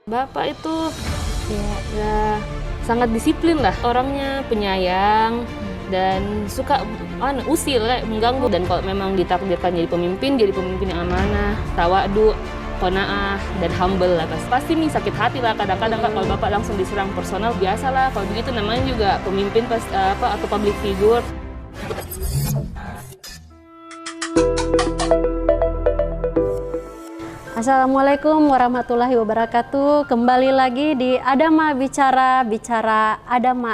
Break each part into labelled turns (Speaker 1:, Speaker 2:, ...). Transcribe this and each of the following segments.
Speaker 1: Bapak itu ya sangat disiplin lah, orangnya penyayang dan suka usil, mengganggu. Dan kalau memang ditakdirkan jadi pemimpin yang amanah, tawadu, qanaah, dan humble lah. Pasti nih sakit hati lah kadang-kadang Kak, kalau Bapak langsung diserang personal, biasalah kalau begitu, namanya juga pemimpin atau public figure.
Speaker 2: Assalamualaikum warahmatullahi wabarakatuh. Kembali lagi di Adama Bicara Adama.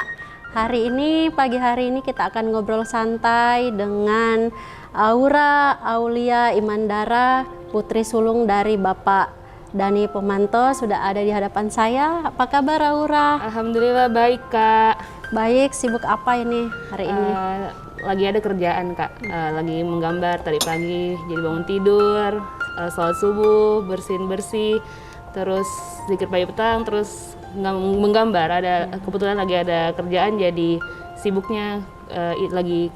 Speaker 2: Pagi hari ini kita akan ngobrol santai dengan Aura Aulia Imandara, putri sulung dari Bapak Dani Pomanto, sudah ada di hadapan saya. Apa kabar Aura?
Speaker 1: Alhamdulillah baik Kak.
Speaker 2: Baik, sibuk apa ini hari ini?
Speaker 1: Lagi ada kerjaan Kak, lagi menggambar tadi pagi, jadi bangun tidur, sholat subuh, bersin-bersih, terus zikir pagi petang, terus menggambar. Kebetulan lagi ada kerjaan, jadi sibuknya lagi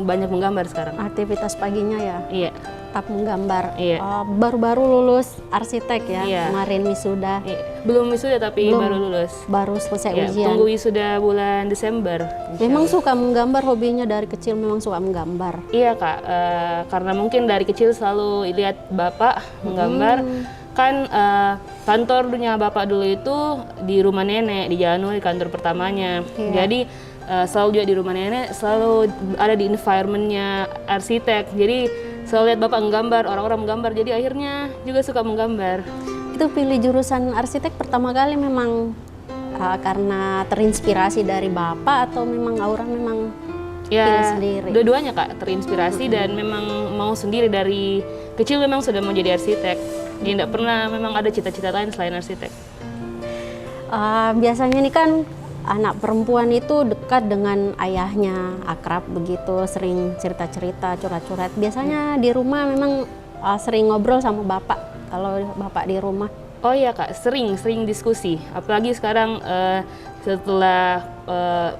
Speaker 1: banyak menggambar sekarang.
Speaker 2: Aktivitas paginya ya?
Speaker 1: Iya.
Speaker 2: Tetap menggambar.
Speaker 1: Iya.
Speaker 2: Baru-baru lulus arsitek ya?
Speaker 1: Iya.
Speaker 2: Kemarin wisuda.
Speaker 1: Iya. Belum wisuda tapi baru lulus.
Speaker 2: Baru selesai
Speaker 1: Ya,
Speaker 2: ujian.
Speaker 1: tunggu wisuda bulan Desember.
Speaker 2: Memang suka menggambar, hobinya dari kecil memang suka menggambar.
Speaker 1: Iya Kak, karena mungkin dari kecil selalu lihat Bapak menggambar. Kan kantornya Bapak dulu itu di rumah nenek, di Jalan di kantor pertamanya.
Speaker 2: Iya.
Speaker 1: Jadi selalu juga di rumah nenek, selalu ada di environment-nya arsitek. Jadi selalu lihat Bapak menggambar, orang-orang menggambar, jadi akhirnya juga suka menggambar.
Speaker 2: Itu pilih jurusan arsitek pertama kali memang karena terinspirasi dari Bapak atau memang Aura memang pilih sendiri?
Speaker 1: Dua-duanya Kak, terinspirasi dan memang mau sendiri. Dari kecil memang sudah mau jadi arsitek. Jadi tidak pernah memang ada cita-cita lain selain arsitek.
Speaker 2: Biasanya ini kan anak perempuan itu dekat dengan ayahnya, akrab begitu, sering cerita-cerita, curhat-curhat. Biasanya di rumah memang sering ngobrol sama Bapak, kalau Bapak di rumah.
Speaker 1: Oh iya Kak, sering diskusi. Apalagi sekarang setelah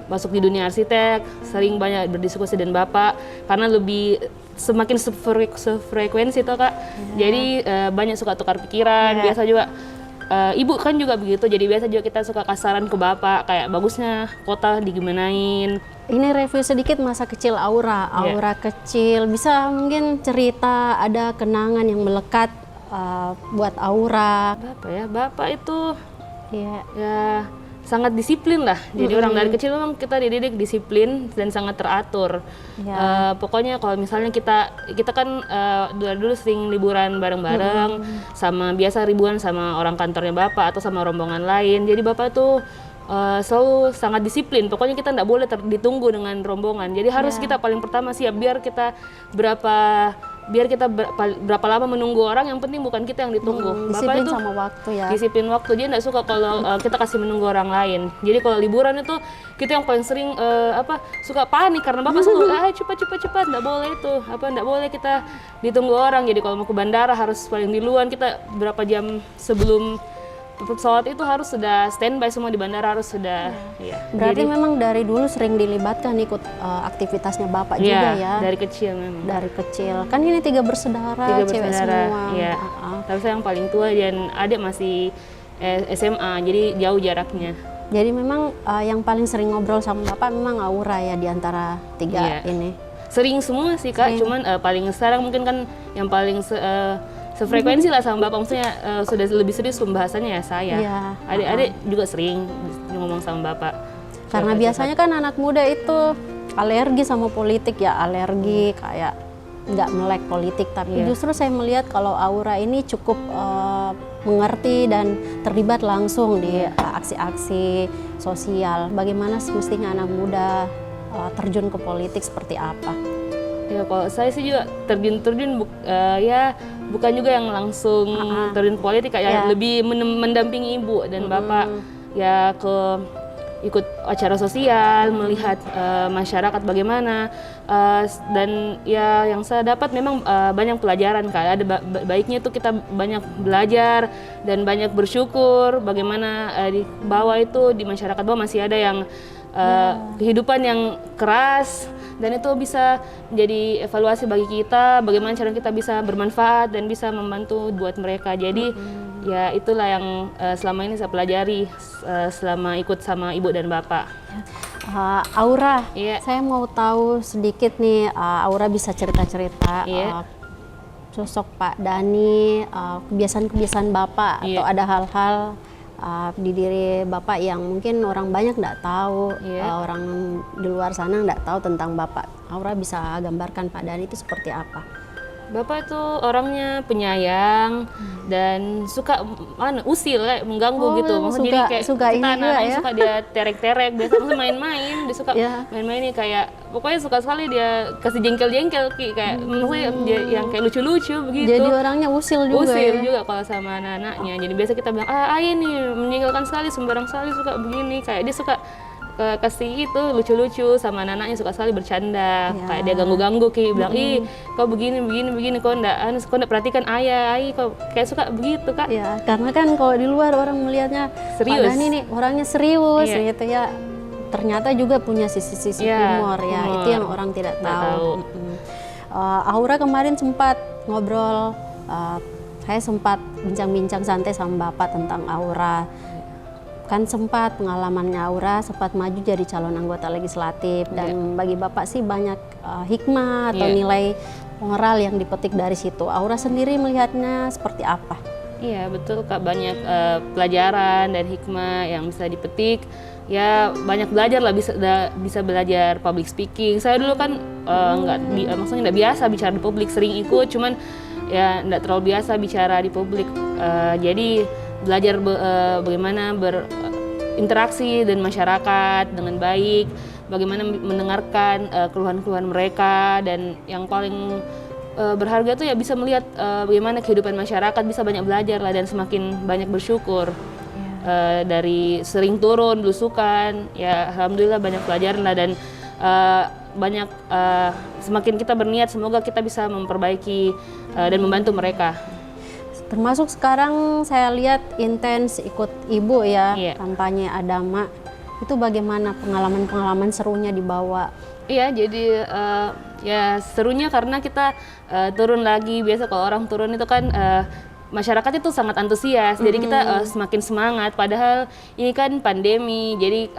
Speaker 1: masuk di dunia arsitek, sering banyak berdiskusi dengan Bapak karena semakin sefrekuensi toh Kak. Jadi banyak suka tukar pikiran. Biasa juga ibu kan juga begitu. Jadi biasa juga kita suka kasaran ke Bapak, kayak bagusnya kota digimanain.
Speaker 2: Ini review sedikit masa kecil Aura. Aura kecil, bisa mungkin cerita ada kenangan yang melekat buat Aura.
Speaker 1: Bapak itu ya sangat disiplin lah. Jadi orang dari kecil memang kita dididik disiplin dan sangat teratur. Pokoknya kalau misalnya kita kan dulu sering liburan bareng-bareng, sama biasa ribuan sama orang kantornya Bapak atau sama rombongan lain. Jadi Bapak tuh selalu sangat disiplin. Pokoknya kita tidak boleh ditunggu dengan rombongan. Jadi harus kita paling pertama siap, biar kita berapa lama menunggu orang, yang penting bukan kita yang ditunggu.
Speaker 2: Disiplin
Speaker 1: Bapak itu
Speaker 2: sama waktu ya.
Speaker 1: Disiplin waktu, dia nggak suka kalau kita kasih menunggu orang lain. Jadi kalau liburan itu kita yang paling sering suka panik karena Bapak selalu cepat, nggak boleh itu, nggak boleh kita ditunggu orang. Jadi kalau mau ke bandara harus paling duluan, kita berapa jam sebelum pesawat itu harus sudah standby semua di bandara, harus sudah.
Speaker 2: Berarti memang dari dulu sering dilibatkan ikut aktivitasnya Bapak juga ya?
Speaker 1: Dari kecil memang.
Speaker 2: Dari kecil. Kan ini tiga bersaudara, cewek semua.
Speaker 1: Iya. Tapi saya yang paling tua dan adik masih SMA, jadi jauh jaraknya.
Speaker 2: Jadi memang yang paling sering ngobrol sama Bapak memang Aura ya, di antara tiga ini?
Speaker 1: Sering semua sih Kak, cuman paling sekarang mungkin kan yang paling sefrekuensi lah sama Bapak, maksudnya sudah lebih serius pembahasannya ya saya. Adik-adik juga sering ngomong sama Bapak.
Speaker 2: Karena biasanya kan anak muda itu alergi sama politik ya, alergi kayak nggak melek politik. Tapi justru saya melihat kalau Aura ini cukup mengerti dan terlibat langsung di aksi-aksi sosial. Bagaimana semestinya anak muda terjun ke politik, seperti apa?
Speaker 1: Ya kalau saya sih juga terjun bukan juga yang langsung terjun politik, kayak lebih mendampingi ibu dan bapak ya ikut acara sosial, melihat masyarakat bagaimana, dan ya yang saya dapat memang banyak pelajaran Kak. Ada baiknya itu kita banyak belajar dan banyak bersyukur bagaimana di bawah itu, di masyarakat bawah masih ada yang kehidupan yang keras, dan itu bisa jadi evaluasi bagi kita bagaimana cara kita bisa bermanfaat dan bisa membantu buat mereka. Jadi Ya itulah yang selama ini saya pelajari selama ikut sama ibu dan bapak.
Speaker 2: Aura,
Speaker 1: Iya.
Speaker 2: saya mau tahu sedikit nih, Aura bisa cerita-cerita
Speaker 1: Iya.
Speaker 2: sosok Pak Dhani, kebiasaan-kebiasaan Bapak,
Speaker 1: Iya.
Speaker 2: atau ada hal-hal di diri Bapak yang mungkin orang banyak nggak tahu,
Speaker 1: Iya.
Speaker 2: orang di luar sana nggak tahu tentang Bapak. Aura bisa gambarkan Pak Dhani itu seperti apa?
Speaker 1: Bapak itu orangnya penyayang dan suka usil kayak mengganggu
Speaker 2: Oh,
Speaker 1: gitu. Maksudnya jadi kayak
Speaker 2: suka
Speaker 1: kita
Speaker 2: ini juga
Speaker 1: anak-anak
Speaker 2: ya?
Speaker 1: suka dia terek-terek, biasa langsung main-main, dia suka
Speaker 2: Ya.
Speaker 1: main-main nih kayak pokoknya suka sekali dia kasih jengkel-jengkel kayak maksudnya dia yang kayak lucu-lucu begitu.
Speaker 2: Jadi orangnya usil juga
Speaker 1: Usil
Speaker 2: ya?
Speaker 1: juga kalau sama anak-anaknya. Jadi biasa kita bilang, ayah nih meninggalkan sekali, sembarang sekali suka begini. Kayak dia suka kasih itu lucu-lucu sama anak-anaknya, suka sekali bercanda.
Speaker 2: Ya.
Speaker 1: Kayak dia ganggu-ganggu, kayak bilang, ih kau begini, kau ndak perhatikan ayah, kau kayak suka begitu kak.
Speaker 2: Ya, karena kan kalau di luar orang melihatnya
Speaker 1: Serius.
Speaker 2: Pak Dhani nih orangnya serius
Speaker 1: Iya.
Speaker 2: gitu ya. Ternyata juga punya sisi-sisi
Speaker 1: Iya,
Speaker 2: humor ya.
Speaker 1: humor.
Speaker 2: Itu yang orang tidak
Speaker 1: Nggak
Speaker 2: tahu.
Speaker 1: tahu.
Speaker 2: Aura kemarin sempat ngobrol, saya sempat bincang-bincang santai sama Bapak tentang Aura. Kan sempat pengalamannya Aura sempat maju jadi calon anggota legislatif, dan bagi Bapak sih banyak hikmah atau
Speaker 1: Iya.
Speaker 2: nilai moral yang dipetik dari situ. Aura sendiri melihatnya seperti apa?
Speaker 1: Iya betul kak, banyak pelajaran dan hikmah yang bisa dipetik. Ya banyak belajar lah, bisa belajar public speaking. Saya dulu kan maksudnya nggak biasa bicara di publik, sering ikut, cuman ya nggak terlalu biasa bicara di publik. Jadi belajar bagaimana berinteraksi dengan masyarakat dengan baik, bagaimana mendengarkan keluhan-keluhan mereka, dan yang paling berharga tuh ya bisa melihat bagaimana kehidupan masyarakat, bisa banyak belajar lah dan semakin banyak bersyukur. Dari sering turun belusukan, ya alhamdulillah banyak pelajaran lah, dan banyak semakin kita berniat semoga kita bisa memperbaiki dan membantu mereka.
Speaker 2: Termasuk sekarang saya lihat intens ikut ibu ya,
Speaker 1: Iya.
Speaker 2: kampanye Adama. Itu bagaimana pengalaman-pengalaman serunya dibawa?
Speaker 1: Iya, jadi ya serunya karena kita turun lagi. Biasa kalau orang turun itu kan masyarakat itu sangat antusias, jadi kita semakin semangat. Padahal ini kan pandemi, jadi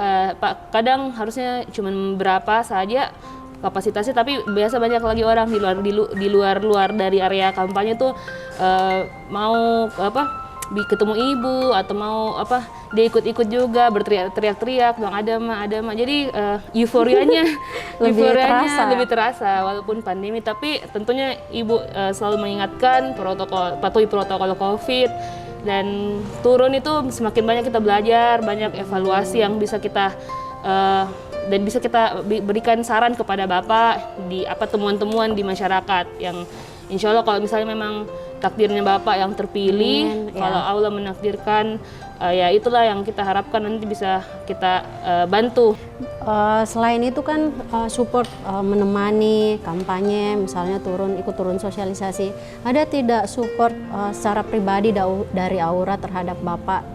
Speaker 1: kadang harusnya cuma berapa saja kapasitasnya, tapi biasa banyak lagi orang di luar dari area kampanye tuh mau ketemu ibu atau mau dia ikut-ikut juga berteriak-teriak bilang ada mah. Jadi euforianya lebih terasa walaupun pandemi, tapi tentunya ibu selalu mengingatkan patuhi protokol COVID, dan turun itu semakin banyak kita belajar, banyak evaluasi yang bisa kita dan bisa kita berikan saran kepada Bapak di temuan-temuan di masyarakat yang insya Allah kalau misalnya memang takdirnya Bapak yang terpilih, kalau Allah menakdirkan, ya itulah yang kita harapkan nanti bisa kita bantu.
Speaker 2: Selain itu kan support menemani kampanye, misalnya ikut turun sosialisasi, ada tidak support secara pribadi dari Aura terhadap Bapak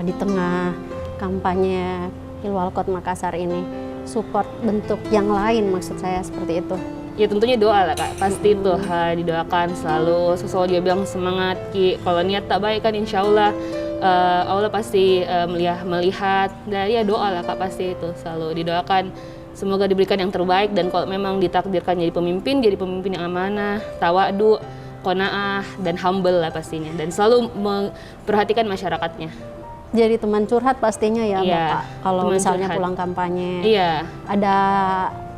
Speaker 2: di tengah kampanye Pilwalkot Makassar ini? Support bentuk yang lain maksud saya seperti itu.
Speaker 1: Ya tentunya doa lah kak, pasti itu didoakan selalu. Sesuatu dia bilang semangat Ki, kalau niat tak baik kan insya Allah Allah pasti melihat. Dan ya doa lah kak, pasti itu selalu didoakan. Semoga diberikan yang terbaik, dan kalau memang ditakdirkan jadi pemimpin yang amanah, tawadu, qanaah, dan humble lah pastinya. Dan selalu memperhatikan masyarakatnya.
Speaker 2: Jadi teman curhat pastinya ya
Speaker 1: Iya,
Speaker 2: Bapak, kalau
Speaker 1: teman
Speaker 2: misalnya
Speaker 1: curhat.
Speaker 2: pulang kampanye.
Speaker 1: Iya.
Speaker 2: Ada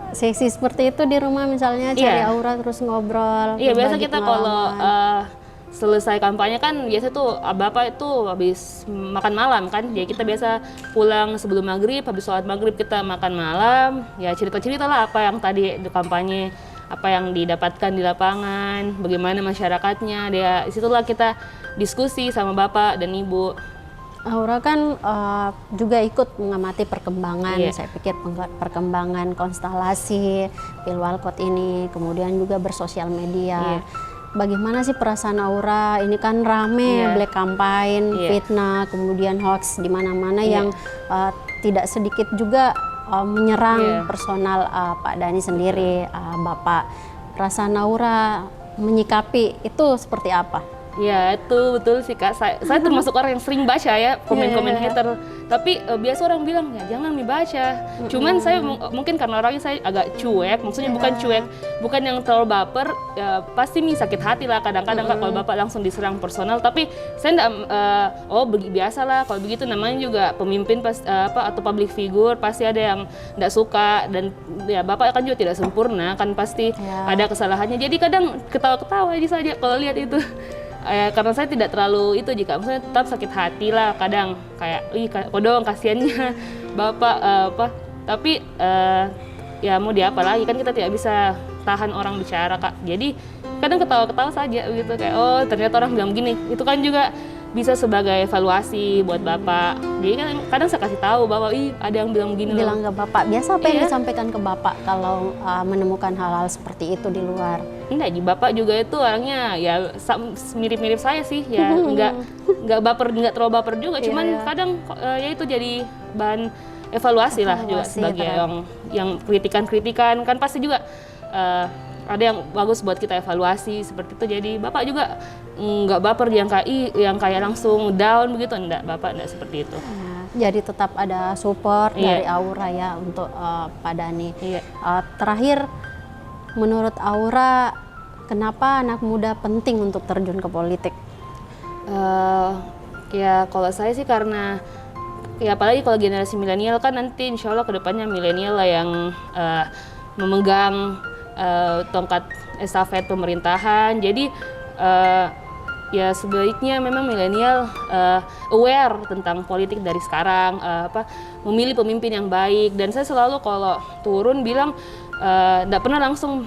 Speaker 2: sesi seperti itu di rumah misalnya, cari
Speaker 1: Iya.
Speaker 2: Aura terus ngobrol.
Speaker 1: Iya, biasa
Speaker 2: berbagi
Speaker 1: kita kalau
Speaker 2: pengalaman.
Speaker 1: selesai kampanye kan biasa tuh Bapak itu habis makan malam kan. Jadi kita biasa pulang sebelum maghrib, habis sholat maghrib kita makan malam. Ya cerita-cerita lah apa yang tadi di kampanye, apa yang didapatkan di lapangan, bagaimana masyarakatnya. Dia disitulah kita diskusi sama Bapak dan Ibu.
Speaker 2: Aura kan juga ikut mengamati perkembangan,
Speaker 1: Iya.
Speaker 2: saya pikir perkembangan konstelasi Pilwalkot ini, kemudian juga bersosial media.
Speaker 1: Iya.
Speaker 2: Bagaimana sih perasaan Aura? Ini kan rame,
Speaker 1: Iya.
Speaker 2: black campaign,
Speaker 1: Iya.
Speaker 2: fitnah, kemudian hoax di mana-mana
Speaker 1: Iya.
Speaker 2: yang tidak sedikit juga menyerang
Speaker 1: Iya.
Speaker 2: personal Pak Dhani sendiri, Bapak. Perasaan Aura menyikapi itu seperti apa?
Speaker 1: Ya itu betul sih Kak, saya termasuk orang yang sering baca ya komen-komen hater. Tapi biasa orang bilang ya jangan dibaca. Cuman saya mungkin karena orangnya saya agak cuek, maksudnya bukan cuek, bukan yang terlalu baper. Ya, pasti sakit hati lah kadang-kadang Kak kalau Bapak langsung diserang personal. Tapi saya enggak, biasa lah kalau begitu, namanya juga pemimpin atau public figure, pasti ada yang enggak suka, dan ya Bapak kan juga tidak sempurna, kan pasti ada kesalahannya. Jadi kadang ketawa-ketawa aja saja kalau lihat itu. Karena saya tidak terlalu itu, jika maksudnya tetap sakit hati lah kadang, kayak kodong kasihannya Bapak tapi ya mau diapa lagi, kan kita tidak bisa tahan orang bicara Kak. Jadi kadang ketawa-ketawa saja gitu, kayak oh ternyata orang bilang begini. Itu kan juga bisa sebagai evaluasi buat Bapak. Jadi kan kadang saya kasih tahu Bapak, ada yang bilang begini.
Speaker 2: Bilang ke Bapak, biasa apa yang disampaikan ke Bapak kalau menemukan hal-hal seperti itu di luar?
Speaker 1: Enggak, di Bapak juga itu orangnya ya mirip-mirip saya sih, ya nggak baper, nggak terlalu baper juga. Cuman kadang ya itu jadi bahan evaluasi lah juga sebagai yang kritikan-kritikan, kan pasti juga ada yang bagus buat kita evaluasi seperti itu. Jadi Bapak juga nggak baper yang kayak langsung down begitu, enggak, Bapak enggak seperti itu.
Speaker 2: Jadi tetap ada support dari Aura ya untuk Pak Dhani. Terakhir, menurut Aura, kenapa anak muda penting untuk terjun ke politik?
Speaker 1: Ya kalau saya sih karena ya apalagi kalau generasi milenial kan nanti insya Allah kedepannya milenial lah yang memegang tongkat estafet pemerintahan. Jadi ya sebaiknya memang milenial aware tentang politik dari sekarang, memilih pemimpin yang baik. Dan saya selalu kalau turun bilang nggak pernah langsung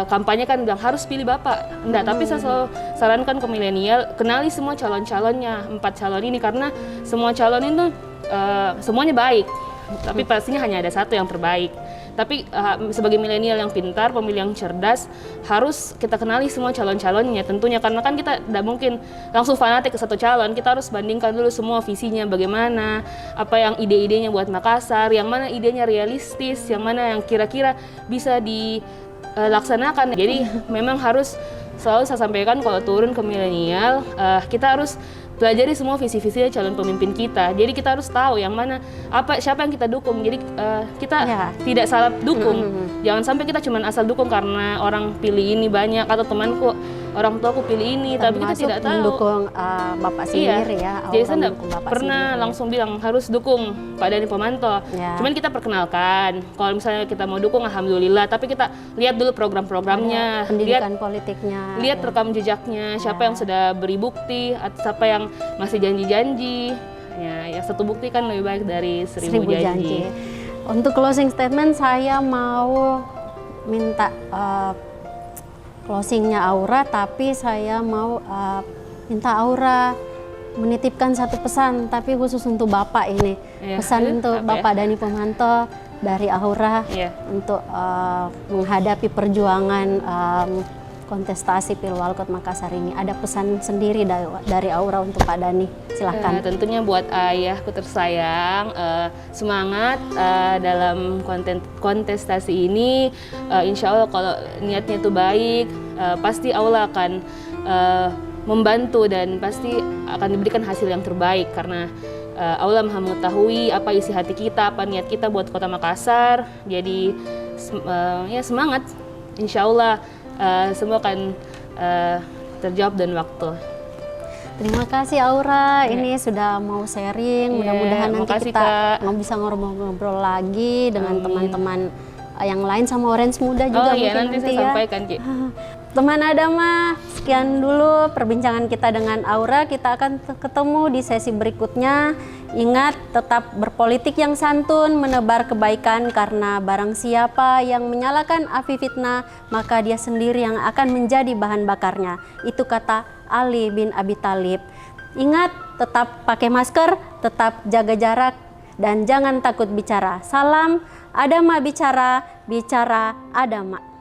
Speaker 1: kampanye kan bilang harus pilih Bapak, enggak, tapi saya selalu sarankan ke milenial, kenali semua calon-calonnya, 4 calon ini, karena semua calon itu semuanya baik, tapi pastinya hanya ada satu yang terbaik. Tapi sebagai milenial yang pintar, pemilih yang cerdas, harus kita kenali semua calon-calonnya tentunya, karena kan kita tidak mungkin langsung fanatik ke satu calon. Kita harus bandingkan dulu semua visinya bagaimana, apa yang ide-idenya buat Makassar, yang mana idenya realistis, yang mana yang kira-kira bisa dilaksanakan. Jadi memang harus selalu saya sampaikan kalau turun ke milenial, kita harus pelajari semua visi-visinya calon pemimpin kita. Jadi kita harus tahu yang mana, siapa yang kita dukung. Jadi kita tidak salah dukung. Jangan sampai kita cuma asal dukung karena orang pilih ini banyak, atau temanku, orang tuaku pilih ini, tapi kita tidak tahu.
Speaker 2: Mendukung Bapak sendiri ya.
Speaker 1: Jadi saya pernah langsung bilang harus dukung Pak Dhani Pomanto. Cuman kita perkenalkan. Kalau misalnya kita mau dukung, alhamdulillah. Tapi kita lihat dulu program-programnya,
Speaker 2: pendidikan politiknya,
Speaker 1: lihat rekam jejaknya, siapa yang sudah beri bukti, atau siapa yang masih janji-janji. Ya satu bukti kan lebih baik dari 1000 janji.
Speaker 2: Untuk closing statement, saya mau minta closingnya Aura, tapi saya mau minta Aura menitipkan satu pesan, tapi khusus untuk Bapak ini. Pesan untuk Bapak Dhani Pomanto dari Aura untuk menghadapi perjuangan kontestasi Pilwalkot Makassar ini. Ada pesan sendiri dari Aura untuk Pak Dhani, silahkan.
Speaker 1: Tentunya buat ayahku tersayang, semangat dalam kontestasi ini. Insya Allah kalau niatnya itu baik, pasti Allah akan membantu dan pasti akan diberikan hasil yang terbaik, karena Allah Maha mengetahui apa isi hati kita, apa niat kita buat Kota Makassar. Jadi ya semangat, insya Allah semua akan terjawab dan waktu.
Speaker 2: Terima kasih Aura, ini sudah mau sharing. Mudah-mudahan nanti kita bisa ngobrol-ngobrol lagi dengan teman-teman yang lain, sama Orange Muda juga mungkin
Speaker 1: nanti saya sampaikan, Ki.
Speaker 2: Teman Adama, sekian dulu perbincangan kita dengan Aura. Kita akan ketemu di sesi berikutnya. Ingat, tetap berpolitik yang santun, menebar kebaikan, karena barang siapa yang menyalakan api fitnah, maka dia sendiri yang akan menjadi bahan bakarnya. Itu kata Ali bin Abi Thalib. Ingat, tetap pakai masker, tetap jaga jarak, dan jangan takut bicara. Salam Adama bicara, bicara Adama.